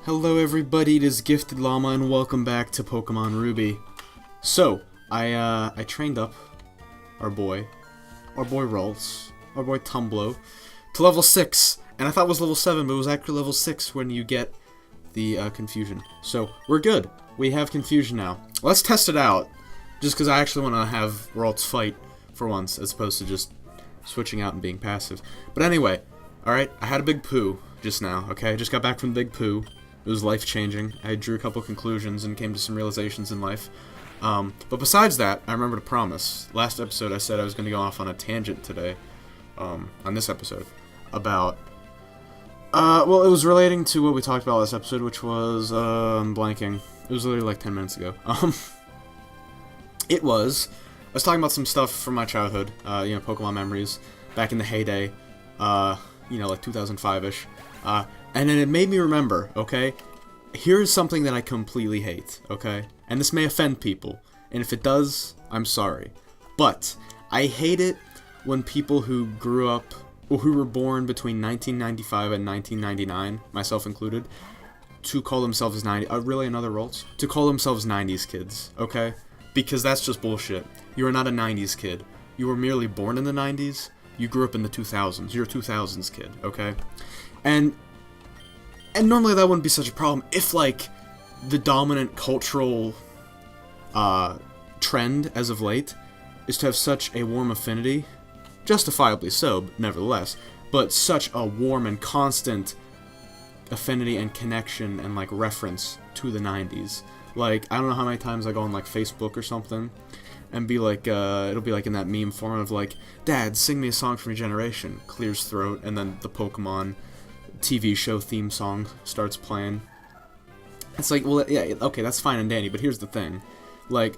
Hello everybody, it is GiftedLlama and welcome back to Pokemon Ruby. So, I trained up our boy Ralts, our boy Tumblo, to level 6, and I thought it was level 7, but it was actually level 6 when you get the Confusion. So, we're good. We have Confusion now. Let's test it out, just because I actually want to have Ralts fight for once, as opposed to just switching out and being passive. But anyway, alright, I had a big poo just now, okay? I just got back from the big poo. It was life-changing. I drew a couple conclusions and came to some realizations in life. But besides that, I remember to promise. Last episode I said I was going to go off on a tangent today, on this episode, about... well, it was relating to what we talked about last episode, which was, I'm blanking. It was literally like 10 minutes ago. I was talking about some stuff from my childhood, Pokemon memories, back in the heyday, like 2005-ish. And then it made me remember, okay? Here's something that I completely hate, okay? And this may offend people, and if it does, I'm sorry. But I hate it when people who grew up, or who were born between 1995 and 1999, myself included, to call themselves 90, really another Ralts? To call themselves 90s kids, okay? Because that's just bullshit. You are not a 90s kid. You were merely born in the 90s. You grew up in the 2000s. You're a 2000s kid, okay? And normally that wouldn't be such a problem if, like, the dominant cultural trend as of late is to have such a warm affinity, justifiably so, but nevertheless, but such a warm and constant affinity and connection and, like, reference to the 90s. Like, I don't know how many times I go on, like, Facebook or something, and be like, it'll be like in that meme form of, like, Dad, sing me a song from your generation, clears throat, and then the Pokemon TV show theme song starts playing. It's like, well, yeah, okay, that's fine and dandy, but here's the thing. Like,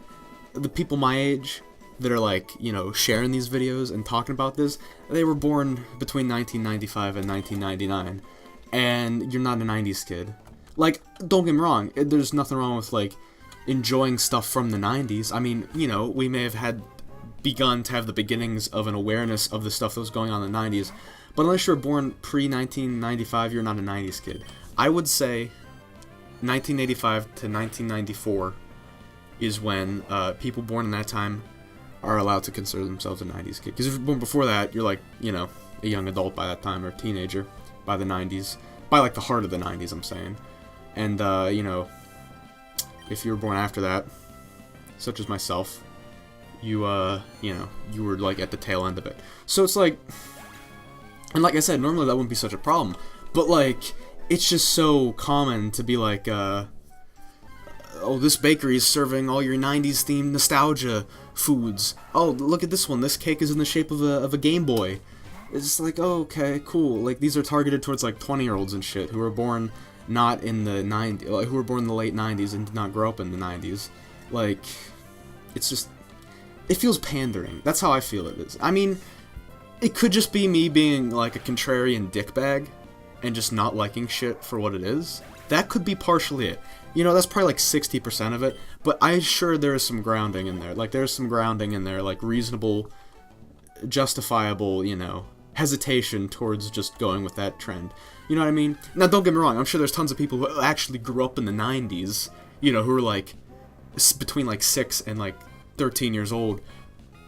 the people my age that are, like, sharing these videos and talking about this, they were born between 1995 and 1999, and you're not a 90s kid. Like, don't get me wrong, there's nothing wrong with, like, enjoying stuff from the 90s. I mean, we may have begun to have the beginnings of an awareness of the stuff that was going on in the 90s, but unless you're born pre-1995, you're not a 90s kid. I would say 1985 to 1994 is when people born in that time are allowed to consider themselves a 90s kid. Because if you're born before that, you're like, a young adult by that time, or a teenager by the 90s. By, like, the heart of the 90s, I'm saying. And, if you were born after that, such as myself, you were, like, at the tail end of it. So it's like... And like I said, normally that wouldn't be such a problem, but, like, it's just so common to be like, oh, this bakery is serving all your 90s themed nostalgia foods. Oh, look at this one, this cake is in the shape of a Game Boy. It's just like, oh, okay, cool. Like, these are targeted towards, like, 20-year-olds and shit who were born not in the 90s, like, who were born in the late 90s and did not grow up in the 90s. Like, it's just, it feels pandering. That's how I feel it is. I mean... It could just be me being, like, a contrarian dickbag and just not liking shit for what it is. That could be partially it. That's probably, like, 60% of it, but I'm sure there is some grounding in there. Like, there's some grounding in there, like, reasonable, justifiable, hesitation towards just going with that trend. You know what I mean? Now, don't get me wrong, I'm sure there's tons of people who actually grew up in the 90s, who are, like, between, like, 6 and, like, 13 years old,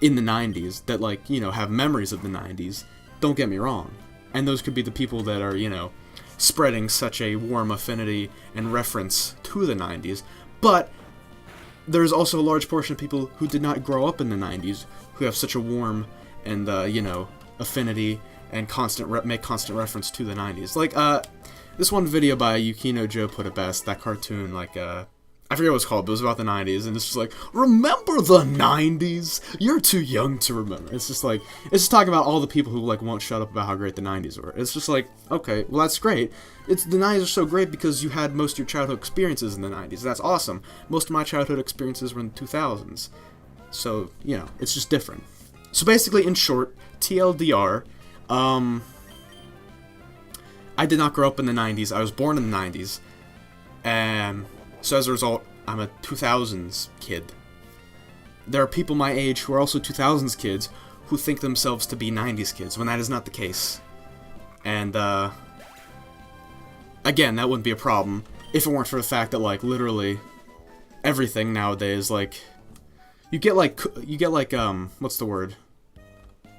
in the 90s, that, like, have memories of the 90s, don't get me wrong. And those could be the people that are, spreading such a warm affinity and reference to the 90s, but there's also a large portion of people who did not grow up in the 90s, who have such a warm and, affinity and make constant reference to the 90s. Like, this one video by Yukino Joe put it best, that cartoon, like, I forget what it was called, but it was about the 90s, and it's just like, remember the 90s? You're too young to remember. It's just like, it's just talking about all the people who, like, won't shut up about how great the 90s were. It's just like, okay, well, that's great. The 90s are so great because you had most of your childhood experiences in the 90s. That's awesome. Most of my childhood experiences were in the 2000s. So, it's just different. So basically, in short, TLDR, I did not grow up in the 90s. I was born in the 90s. So as a result, I'm a 2000s kid. There are people my age who are also 2000s kids who think themselves to be 90s kids, when that is not the case. And, again, that wouldn't be a problem if it weren't for the fact that, like, literally everything nowadays, like, you get, like, what's the word?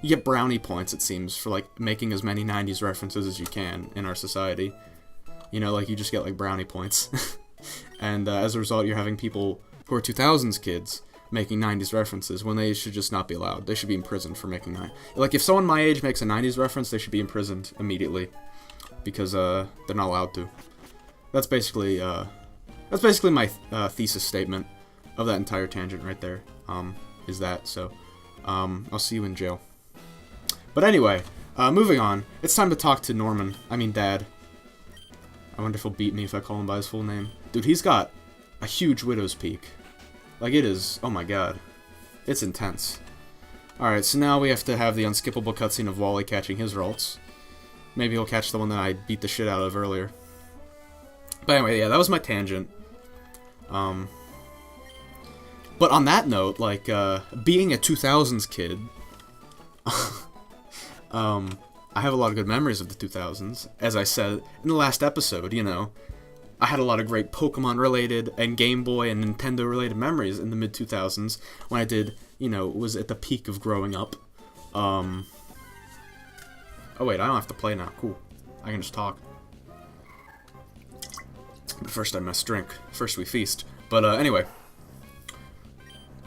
You get brownie points, it seems, for, like, making as many 90s references as you can in our society. You know, like, you just get, like, brownie points. And as a result, you're having people who are 2000s kids making 90s references when they should just not be allowed. They should be imprisoned for making Like, if someone my age makes a 90s reference, they should be imprisoned immediately. Because, they're not allowed to. That's basically my thesis statement of that entire tangent right there, is that. So, I'll see you in jail. But anyway, moving on. It's time to talk to Norman. I mean, Dad. I wonder if he'll beat me if I call him by his full name. Dude, he's got a huge widow's peak. Like, it is, oh my god. It's intense. Alright, so now we have to have the unskippable cutscene of Wally catching his Ralts. Maybe he'll catch the one that I beat the shit out of earlier. But anyway, yeah, that was my tangent. But on that note, like, being a 2000s kid, I have a lot of good memories of the 2000s. As I said in the last episode, you know, I had a lot of great Pokemon-related and Game Boy and Nintendo-related memories in the mid-2000s when I did, you know, was at the peak of growing up. Oh wait, I don't have to play now. Cool. I can just talk. But first I must drink. First we feast. But anyway.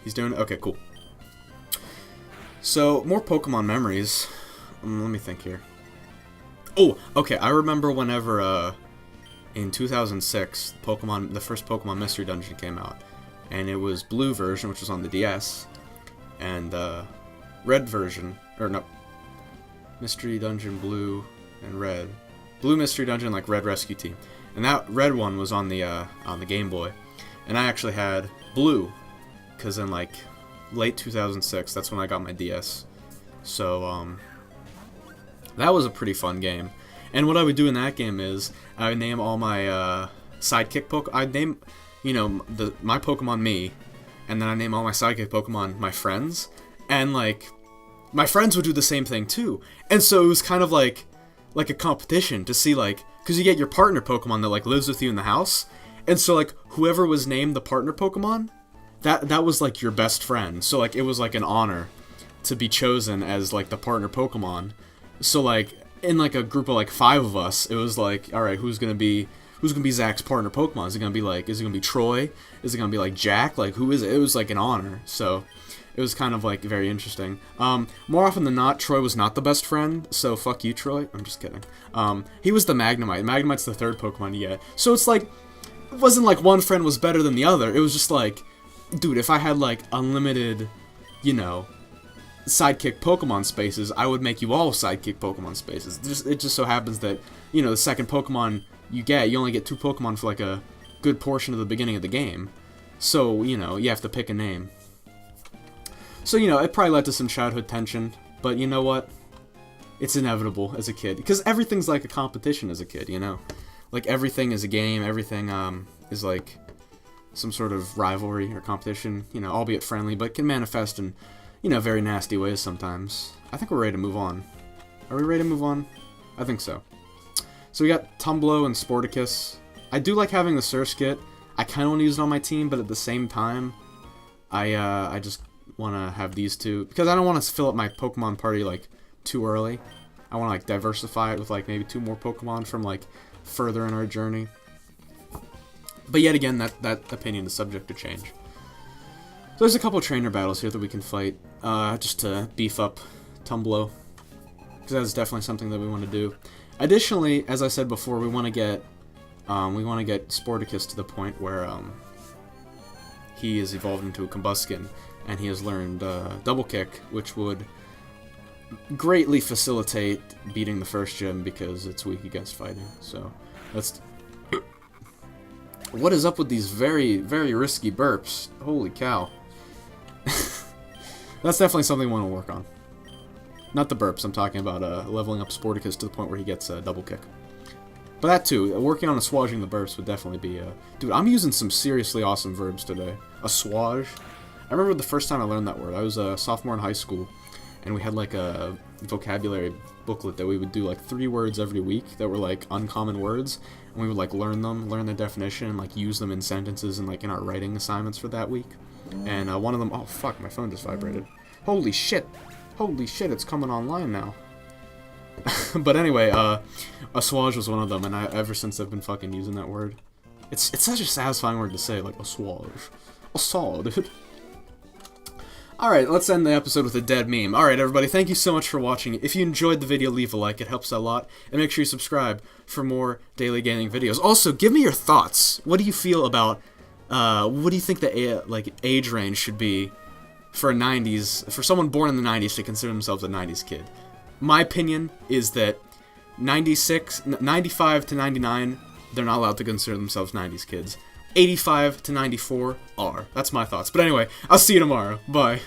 He's doing it? Okay, cool. So, more Pokemon memories. Let me think here. Oh, okay, I remember whenever, in 2006, the first Pokemon Mystery Dungeon came out. And it was Blue version, which was on the DS. And, Red version, or no, Mystery Dungeon Blue and Red. Blue Mystery Dungeon, like Red Rescue Team. And that Red one was on the Game Boy. And I actually had Blue, because in, like, late 2006, that's when I got my DS. So, that was a pretty fun game. And what I would do in that game is, I would name all my, sidekick I'd name, you know, my Pokemon me, and then I name all my sidekick Pokemon my friends, and, like, my friends would do the same thing, too. And so it was kind of like a competition to see, like, because you get your partner Pokemon that, like, lives with you in the house, and so, like, whoever was named the partner Pokemon, that was, like, your best friend. So, like, it was, like, an honor to be chosen as, like, the partner Pokemon. So, like, in, like, a group of, like, 5 of us, it was, like, alright, who's gonna be Zach's partner Pokemon? Is it gonna be Troy? Is it gonna be, like, Jack? Like, who is it? It was, like, an honor. So, it was kind of, like, very interesting. More often than not, Troy was not the best friend, so fuck you, Troy. I'm just kidding. He was the Magnemite. Magnemite's the 3rd Pokemon you get. So, it's, like, it wasn't, like, one friend was better than the other. It was just, like, dude, if I had, like, unlimited, you know, sidekick Pokemon spaces, I would make you all sidekick Pokemon spaces. It just so happens that, you know, the second Pokemon you only get 2 Pokemon for, like, a good portion of the beginning of the game. So, you know, you have to pick a name. So, you know, it probably led to some childhood tension, but you know what? It's inevitable as a kid. Because everything's like a competition as a kid, you know? Like, everything is a game, everything, is like some sort of rivalry or competition, you know, albeit friendly, but can manifest in, you know, very nasty ways sometimes. I think we're ready to move on. Are we ready to move on? I think so. So we got Tumblo and Sporticus. I do like having the Surskit. I kind of want to use it on my team, but at the same time, I just want to have these two, because I don't want to fill up my Pokemon party, like, too early. I want to, like, diversify it with, like, maybe 2 more Pokemon from, like, further in our journey. But yet again, that opinion is subject to change. So there's a couple of trainer battles here that we can fight, just to beef up Tumblo, because that's definitely something that we want to do. Additionally, as I said before, we want to get Sporticus to the point where he is evolved into a Combuskin, and he has learned Double Kick, which would greatly facilitate beating the first gym because it's weak against fighting. So let's. What is up with these very, very risky burps? Holy cow. That's definitely something we want to work on. Not the burps, I'm talking about leveling up Sporticus to the point where he gets a Double Kick. But that too, working on assuaging the burps would definitely be... Dude, I'm using some seriously awesome verbs today. Assuage. I remember the first time I learned that word. I was a sophomore in high school, and we had like a vocabulary booklet that we would do like 3 words every week that were like uncommon words, and we would like learn their definition, and like use them in sentences and like in our writing assignments for that week. And one of them, oh fuck, my phone just vibrated. Holy shit, it's coming online now. But anyway, assuage was one of them, and ever since I've been fucking using that word. It's such a satisfying word to say, like assuage. Dude. Alright, let's end the episode with a dead meme. Alright, everybody, thank you so much for watching. If you enjoyed the video, leave a like. It helps a lot. And make sure you subscribe for more daily gaming videos. Also, give me your thoughts. What do you feel about, what do you think the age range should be for a 90s, for someone born in the 90s to consider themselves a 90s kid? My opinion is that 95 to 99, they're not allowed to consider themselves 90s kids. 85 to 94 are. That's my thoughts. But anyway, I'll see you tomorrow. Bye.